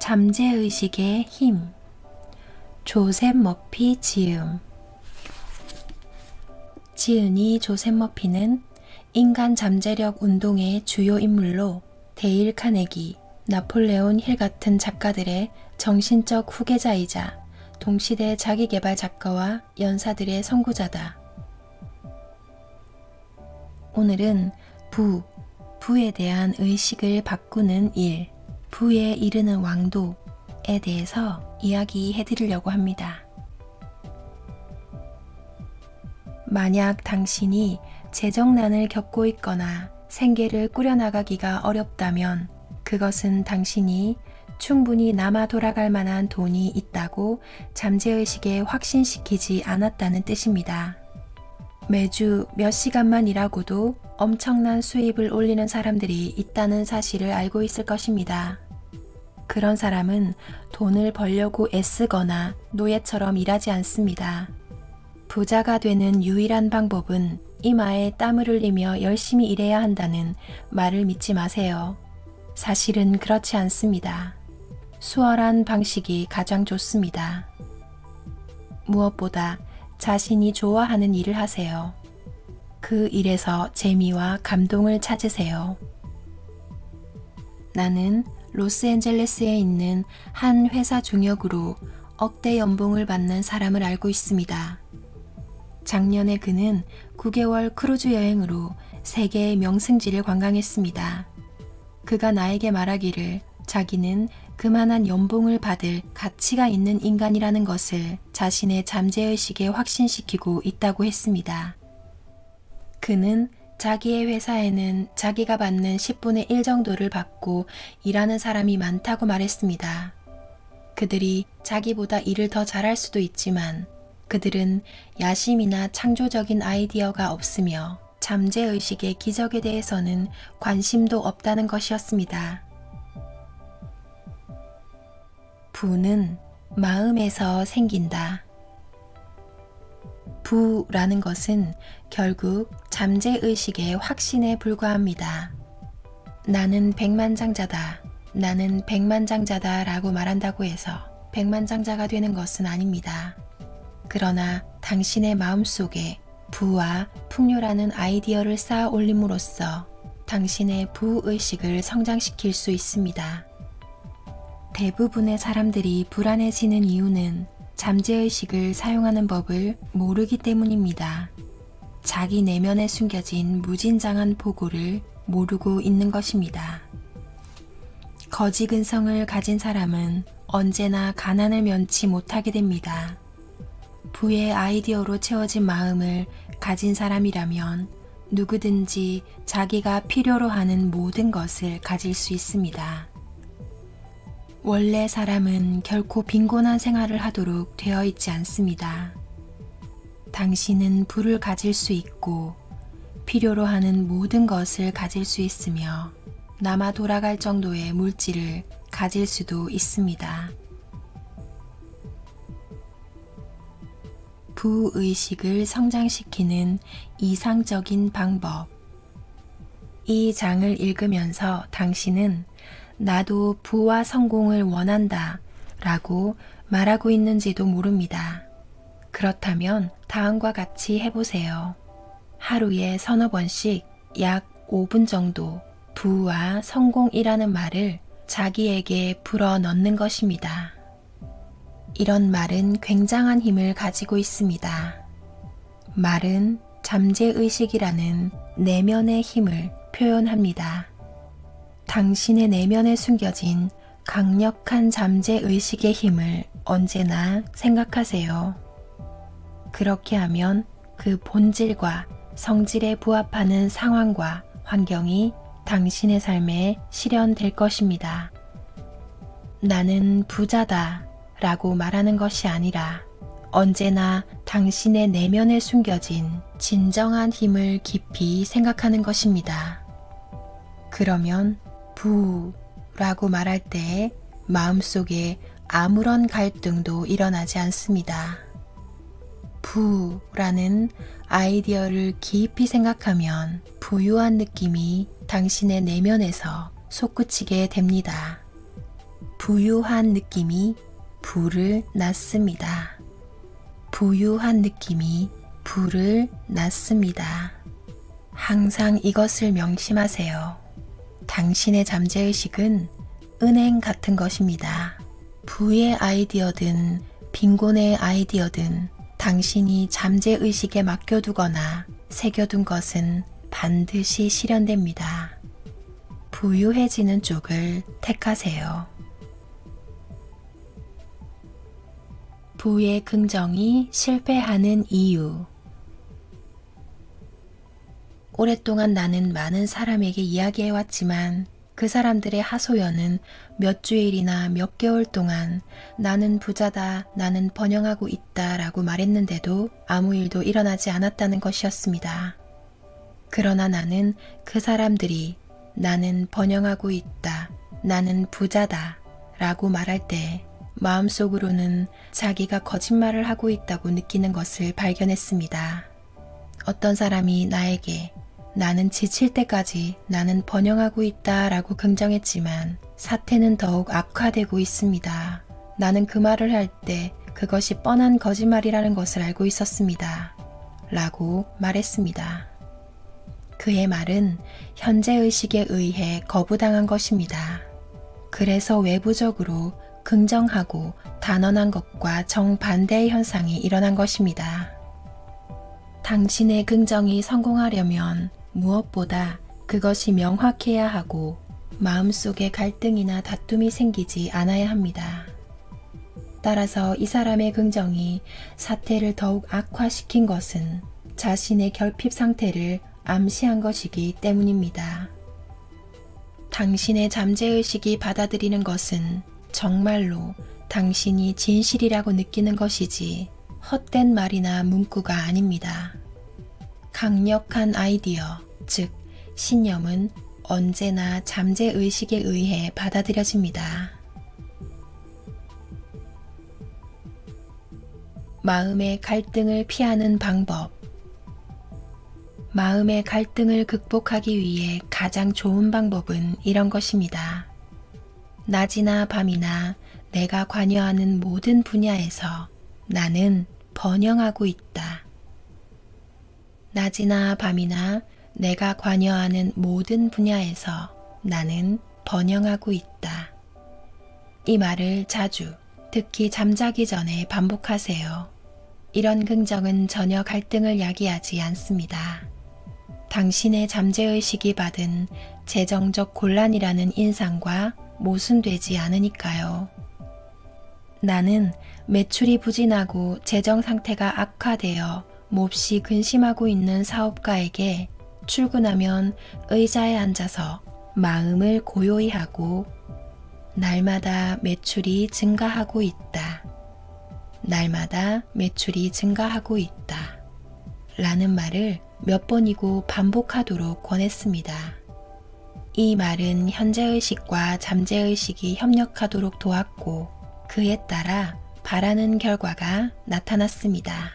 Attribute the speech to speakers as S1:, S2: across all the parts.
S1: 잠재의식의 힘. 조셉 머피 지음. 지은이 조셉 머피는 인간 잠재력 운동의 주요 인물로 데일 카네기, 나폴레온 힐 같은 작가들의 정신적 후계자이자 동시대 자기계발 작가와 연사들의 선구자다. 오늘은 부에 대한 의식을 바꾸는 일, 부에 이르는 왕도에 대해서 이야기해 드리려고 합니다. 만약 당신이 재정난을 겪고 있거나 생계를 꾸려나가기가 어렵다면 그것은 당신이 충분히 남아 돌아갈 만한 돈이 있다고 잠재의식에 확신시키지 않았다는 뜻입니다. 매주 몇 시간만 일하고도 엄청난 수입을 올리는 사람들이 있다는 사실을 알고 있을 것입니다. 그런 사람은 돈을 벌려고 애쓰거나 노예처럼 일하지 않습니다. 부자가 되는 유일한 방법은 이마에 땀을 흘리며 열심히 일해야 한다는 말을 믿지 마세요. 사실은 그렇지 않습니다. 수월한 방식이 가장 좋습니다. 무엇보다 자신이 좋아하는 일을 하세요. 그 일에서 재미와 감동을 찾으세요. 나는 로스앤젤레스에 있는 한 회사 중역으로 억대 연봉을 받는 사람을 알고 있습니다. 작년에 그는 9개월 크루즈 여행으로 세계의 명승지를 관광했습니다. 그가 나에게 말하기를 자기는 그만한 연봉을 받을 가치가 있는 인간이라는 것을 자신의 잠재의식에 확신시키고 있다고 했습니다. 그는 자기의 회사에는 자기가 받는 10분의 1 정도를 받고 일하는 사람이 많다고 말했습니다. 그들이 자기보다 일을 더 잘할 수도 있지만 그들은 야심이나 창조적인 아이디어가 없으며 잠재의식의 기적에 대해서는 관심도 없다는 것이었습니다. 부는 마음에서 생긴다. 부라는 것은 결국 잠재의식의 확신에 불과합니다. 나는 백만장자다. 나는 백만장자다 라고 말한다고 해서 백만장자가 되는 것은 아닙니다. 그러나 당신의 마음속에 부와 풍요라는 아이디어를 쌓아 올림으로써 당신의 부의식을 성장시킬 수 있습니다. 대부분의 사람들이 불안해지는 이유는 잠재의식을 사용하는 법을 모르기 때문입니다. 자기 내면에 숨겨진 무진장한 포구를 모르고 있는 것입니다. 거지근성을 가진 사람은 언제나 가난을 면치 못하게 됩니다. 부의 아이디어로 채워진 마음을 가진 사람이라면 누구든지 자기가 필요로 하는 모든 것을 가질 수 있습니다. 원래 사람은 결코 빈곤한 생활을 하도록 되어 있지 않습니다. 당신은 부를 가질 수 있고 필요로 하는 모든 것을 가질 수 있으며 남아 돌아갈 정도의 물질을 가질 수도 있습니다. 부의식을 성장시키는 이상적인 방법. 이 장을 읽으면서 당신은 나도 부와 성공을 원한다 라고 말하고 있는지도 모릅니다. 그렇다면 다음과 같이 해보세요. 하루에 서너 번씩 약 5분 정도 부와 성공이라는 말을 자기에게 불어넣는 것입니다. 이런 말은 굉장한 힘을 가지고 있습니다. 말은 잠재의식이라는 내면의 힘을 표현합니다. 당신의 내면에 숨겨진 강력한 잠재의식의 힘을 언제나 생각하세요. 그렇게 하면 그 본질과 성질에 부합하는 상황과 환경이 당신의 삶에 실현될 것입니다. 나는 부자다 라고 말하는 것이 아니라 언제나 당신의 내면에 숨겨진 진정한 힘을 깊이 생각하는 것입니다. 그러면 부라고 말할 때 마음속에 아무런 갈등도 일어나지 않습니다. 부라는 아이디어를 깊이 생각하면 부유한 느낌이 당신의 내면에서 솟구치게 됩니다. 부유한 느낌이 불을 낳습니다. 부유한 느낌이 불을 낳습니다. 항상 이것을 명심하세요. 당신의 잠재의식은 은행 같은 것입니다. 부의 아이디어든 빈곤의 아이디어든 당신이 잠재의식에 맡겨두거나 새겨둔 것은 반드시 실현됩니다. 부유해지는 쪽을 택하세요. 부의 긍정이 실패하는 이유. 오랫동안 나는 많은 사람에게 이야기해왔지만 그 사람들의 하소연은 몇 주일이나 몇 개월 동안 나는 부자다, 나는 번영하고 있다 라고 말했는데도 아무 일도 일어나지 않았다는 것이었습니다. 그러나 나는 그 사람들이 나는 번영하고 있다, 나는 부자다 라고 말할 때 마음속으로는 자기가 거짓말을 하고 있다고 느끼는 것을 발견했습니다. 어떤 사람이 나에게 나는 지칠 때까지 나는 번영하고 있다 라고 긍정했지만 사태는 더욱 악화되고 있습니다. 나는 그 말을 할 때 그것이 뻔한 거짓말이라는 것을 알고 있었습니다. 라고 말했습니다. 그의 말은 현재의식에 의해 거부당한 것입니다. 그래서 외부적으로 긍정하고 단언한 것과 정반대의 현상이 일어난 것입니다. 당신의 긍정이 성공하려면 무엇보다 그것이 명확해야 하고 마음속에 갈등이나 다툼이 생기지 않아야 합니다. 따라서 이 사람의 긍정이 사태를 더욱 악화시킨 것은 자신의 결핍 상태를 암시한 것이기 때문입니다. 당신의 잠재의식이 받아들이는 것은 정말로 당신이 진실이라고 느끼는 것이지 헛된 말이나 문구가 아닙니다. 강력한 아이디어, 즉 신념은 언제나 잠재의식에 의해 받아들여집니다. 마음의 갈등을 피하는 방법. 마음의 갈등을 극복하기 위해 가장 좋은 방법은 이런 것입니다. 낮이나 밤이나 내가 관여하는 모든 분야에서 나는 번영하고 있다. 낮이나 밤이나 내가 관여하는 모든 분야에서 나는 번영하고 있다. 이 말을 자주, 특히 잠자기 전에 반복하세요. 이런 긍정은 전혀 갈등을 야기하지 않습니다. 당신의 잠재의식이 받은 재정적 곤란이라는 인상과 모순되지 않으니까요. 나는 매출이 부진하고 재정 상태가 악화되어 몹시 근심하고 있는 사업가에게 출근하면 의자에 앉아서 마음을 고요히 하고 날마다 매출이 증가하고 있다. 날마다 매출이 증가하고 있다. 라는 말을 몇 번이고 반복하도록 권했습니다. 이 말은 현재의식과 잠재의식이 협력하도록 도왔고 그에 따라 바라는 결과가 나타났습니다.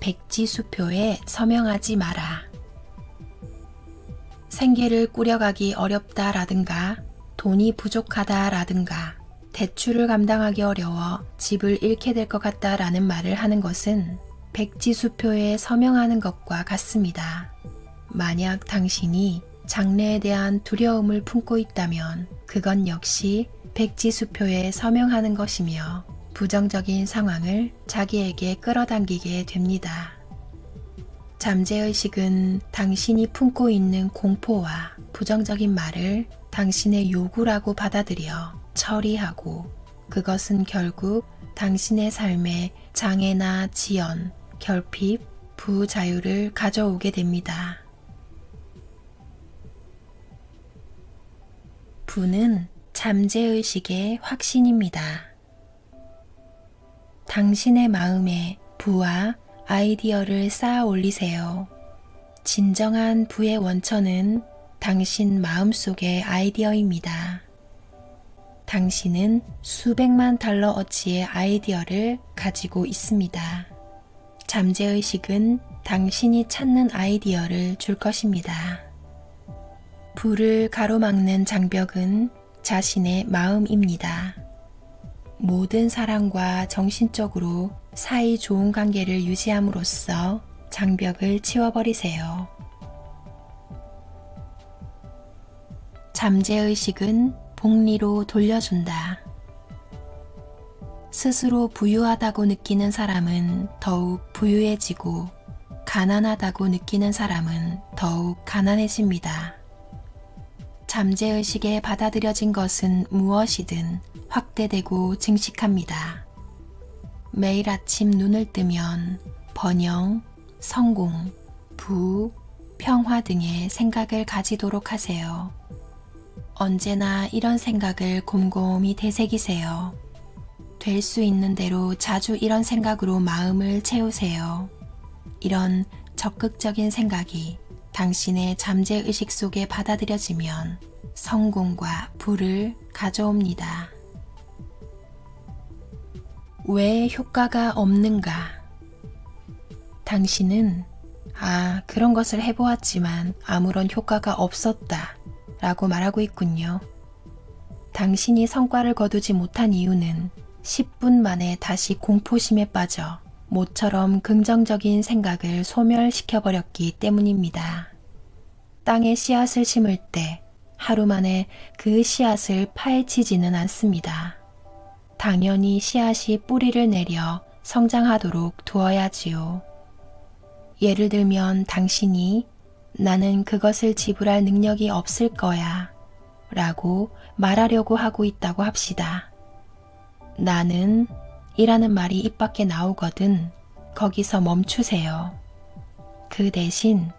S1: 백지수표에 서명하지 마라. 생계를 꾸려가기 어렵다라든가 돈이 부족하다라든가 대출을 감당하기 어려워 집을 잃게 될 것 같다라는 말을 하는 것은 백지수표에 서명하는 것과 같습니다. 만약 당신이 장래에 대한 두려움을 품고 있다면 그건 역시 백지수표에 서명하는 것이며 부정적인 상황을 자기에게 끌어당기게 됩니다. 잠재의식은 당신이 품고 있는 공포와 부정적인 말을 당신의 요구라고 받아들여 처리하고 그것은 결국 당신의 삶에 장애나 지연, 결핍, 부자유를 가져오게 됩니다. 부는 잠재의식의 확신입니다. 당신의 마음에 부와 아이디어를 쌓아 올리세요. 진정한 부의 원천은 당신 마음속의 아이디어입니다. 당신은 수백만 달러어치의 아이디어를 가지고 있습니다. 잠재의식은 당신이 찾는 아이디어를 줄 것입니다. 부를 가로막는 장벽은 자신의 마음입니다. 모든 사람과 정신적으로 사이 좋은 관계를 유지함으로써 장벽을 치워버리세요. 잠재의식은 복리로 돌려준다. 스스로 부유하다고 느끼는 사람은 더욱 부유해지고 가난하다고 느끼는 사람은 더욱 가난해집니다. 잠재의식에 받아들여진 것은 무엇이든 확대되고 증식합니다. 매일 아침 눈을 뜨면 번영, 성공, 부, 평화 등의 생각을 가지도록 하세요. 언제나 이런 생각을 곰곰이 되새기세요. 될 수 있는 대로 자주 이런 생각으로 마음을 채우세요. 이런 적극적인 생각이 당신의 잠재의식 속에 받아들여지면 성공과 부를 가져옵니다. 왜 효과가 없는가? 당신은 그런 것을 해보았지만 아무런 효과가 없었다 라고 말하고 있군요. 당신이 성과를 거두지 못한 이유는 10분 만에 다시 공포심에 빠져 모처럼 긍정적인 생각을 소멸시켜버렸기 때문입니다. 땅에 씨앗을 심을 때 하루 만에 그 씨앗을 파헤치지는 않습니다. 당연히 씨앗이 뿌리를 내려 성장하도록 두어야지요. 예를 들면 당신이 나는 그것을 지불할 능력이 없을 거야 라고 말하려고 하고 있다고 합시다. 나는 이라는 말이 입 밖에 나오거든 거기서 멈추세요. 그 대신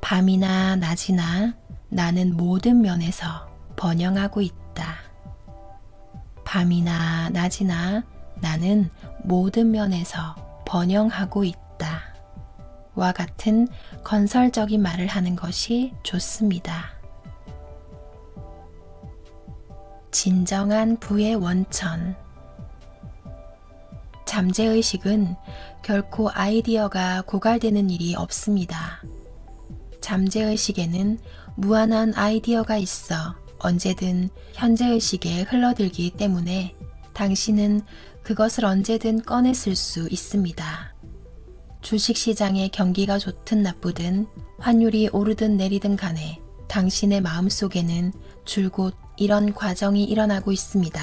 S1: 밤이나 낮이나 나는 모든 면에서 번영하고 있다. 밤이나 낮이나 나는 모든 면에서 번영하고 있다. 와 같은 건설적인 말을 하는 것이 좋습니다. 진정한 부의 원천. 잠재의식은 결코 아이디어가 고갈되는 일이 없습니다. 잠재의식에는 무한한 아이디어가 있어 언제든 현재의식에 흘러들기 때문에 당신은 그것을 언제든 꺼내 쓸 수 있습니다. 주식시장의 경기가 좋든 나쁘든 환율이 오르든 내리든 간에 당신의 마음속에는 줄곧 이런 과정이 일어나고 있습니다.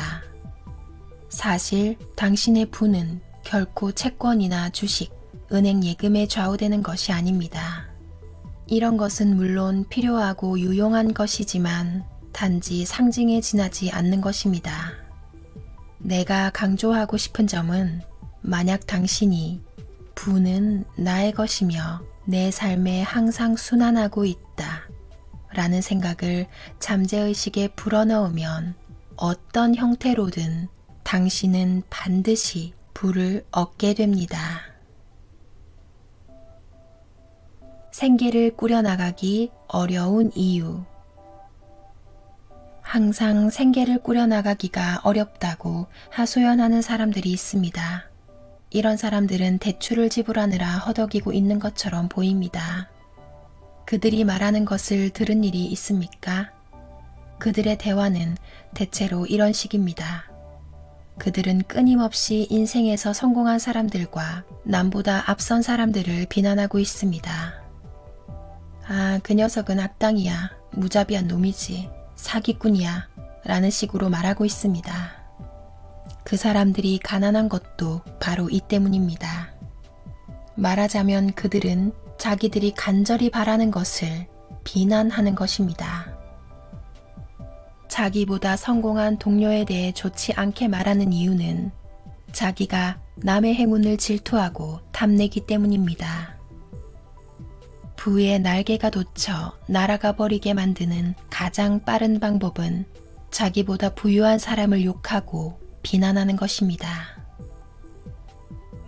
S1: 사실 당신의 부는 결코 채권이나 주식, 은행 예금에 좌우되는 것이 아닙니다. 이런 것은 물론 필요하고 유용한 것이지만 단지 상징에 지나지 않는 것입니다. 내가 강조하고 싶은 점은 만약 당신이 부는 나의 것이며 내 삶에 항상 순환하고 있다 라는 생각을 잠재의식에 불어넣으면 어떤 형태로든 당신은 반드시 부를 얻게 됩니다. 생계를 꾸려나가기 어려운 이유. 항상 생계를 꾸려나가기가 어렵다고 하소연하는 사람들이 있습니다. 이런 사람들은 대출을 지불하느라 허덕이고 있는 것처럼 보입니다. 그들이 말하는 것을 들은 일이 있습니까? 그들의 대화는 대체로 이런 식입니다. 그들은 끊임없이 인생에서 성공한 사람들과 남보다 앞선 사람들을 비난하고 있습니다. 그 녀석은 악당이야, 무자비한 놈이지, 사기꾼이야 라는 식으로 말하고 있습니다. 그 사람들이 가난한 것도 바로 이 때문입니다. 말하자면 그들은 자기들이 간절히 바라는 것을 비난하는 것입니다. 자기보다 성공한 동료에 대해 좋지 않게 말하는 이유는 자기가 남의 행운을 질투하고 탐내기 때문입니다. 부의 날개가 돋쳐 날아가 버리게 만드는 가장 빠른 방법은 자기보다 부유한 사람을 욕하고 비난하는 것입니다.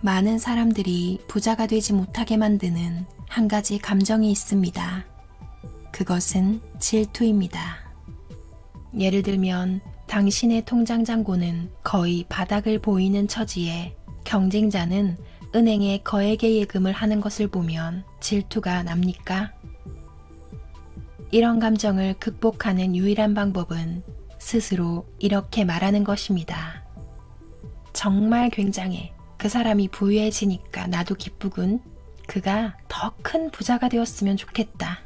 S1: 많은 사람들이 부자가 되지 못하게 만드는 한 가지 감정이 있습니다. 그것은 질투입니다. 예를 들면 당신의 통장 잔고는 거의 바닥을 보이는 처지에 경쟁자는 은행에 거액의 예금을 하는 것을 보면 질투가 납니까? 이런 감정을 극복하는 유일한 방법은 스스로 이렇게 말하는 것입니다. 정말 굉장해. 그 사람이 부유해지니까 나도 기쁘군. 그가 더 큰 부자가 되었으면 좋겠다.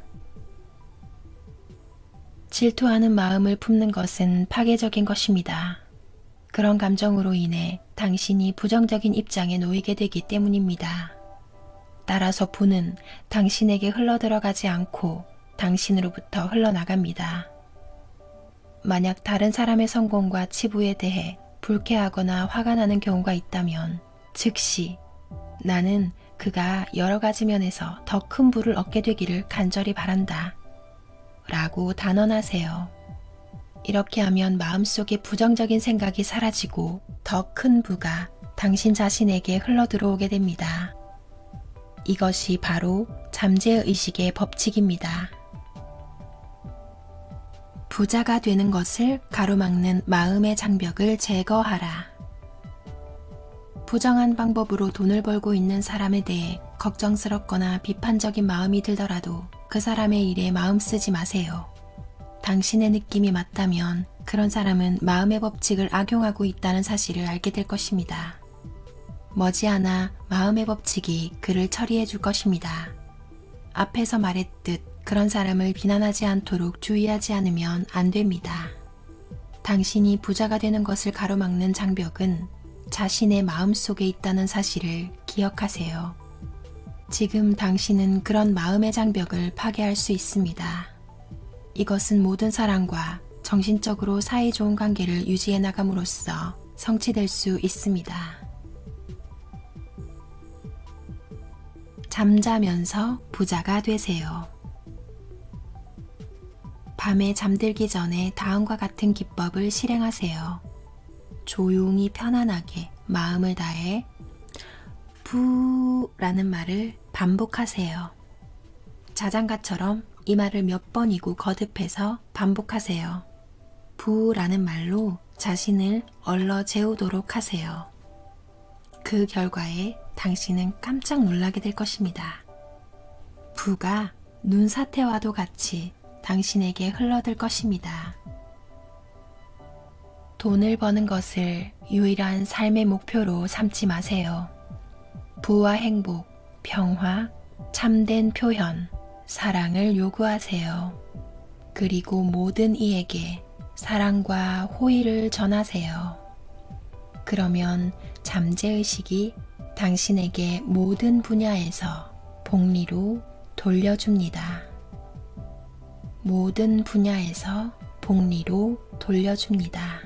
S1: 질투하는 마음을 품는 것은 파괴적인 것입니다. 그런 감정으로 인해 당신이 부정적인 입장에 놓이게 되기 때문입니다. 따라서 부는 당신에게 흘러들어가지 않고 당신으로부터 흘러나갑니다. 만약 다른 사람의 성공과 치부에 대해 불쾌하거나 화가 나는 경우가 있다면 즉시 나는 그가 여러 가지 면에서 더 큰 부를 얻게 되기를 간절히 바란다 라고 단언하세요. 이렇게 하면 마음속에 부정적인 생각이 사라지고 더 큰 부가 당신 자신에게 흘러들어오게 됩니다. 이것이 바로 잠재의식의 법칙입니다. 부자가 되는 것을 가로막는 마음의 장벽을 제거하라. 부정한 방법으로 돈을 벌고 있는 사람에 대해 걱정스럽거나 비판적인 마음이 들더라도 그 사람의 일에 마음 쓰지 마세요. 당신의 느낌이 맞다면 그런 사람은 마음의 법칙을 악용하고 있다는 사실을 알게 될 것입니다. 머지않아 마음의 법칙이 그를 처리해 줄 것입니다. 앞에서 말했듯 그런 사람을 비난하지 않도록 주의하지 않으면 안 됩니다. 당신이 부자가 되는 것을 가로막는 장벽은 자신의 마음속에 있다는 사실을 기억하세요. 지금 당신은 그런 마음의 장벽을 파괴할 수 있습니다. 이것은 모든 사람과 정신적으로 사이좋은 관계를 유지해 나감으로써 성취될 수 있습니다. 잠자면서 부자가 되세요. 밤에 잠들기 전에 다음과 같은 기법을 실행하세요. 조용히 편안하게 마음을 다해 부라는 말을 반복하세요. 자장가처럼 이 말을 몇 번이고 거듭해서 반복하세요. 부라는 말로 자신을 얼러 재우도록 하세요. 그 결과에 당신은 깜짝 놀라게 될 것입니다. 부가 눈사태와도 같이 당신에게 흘러들 것입니다. 돈을 버는 것을 유일한 삶의 목표로 삼지 마세요. 부와 행복, 평화, 참된 표현, 사랑을 요구하세요. 그리고 모든 이에게 사랑과 호의를 전하세요. 그러면 잠재의식이 당신에게 모든 분야에서 복리로 돌려줍니다. 모든 분야에서 복리로 돌려줍니다.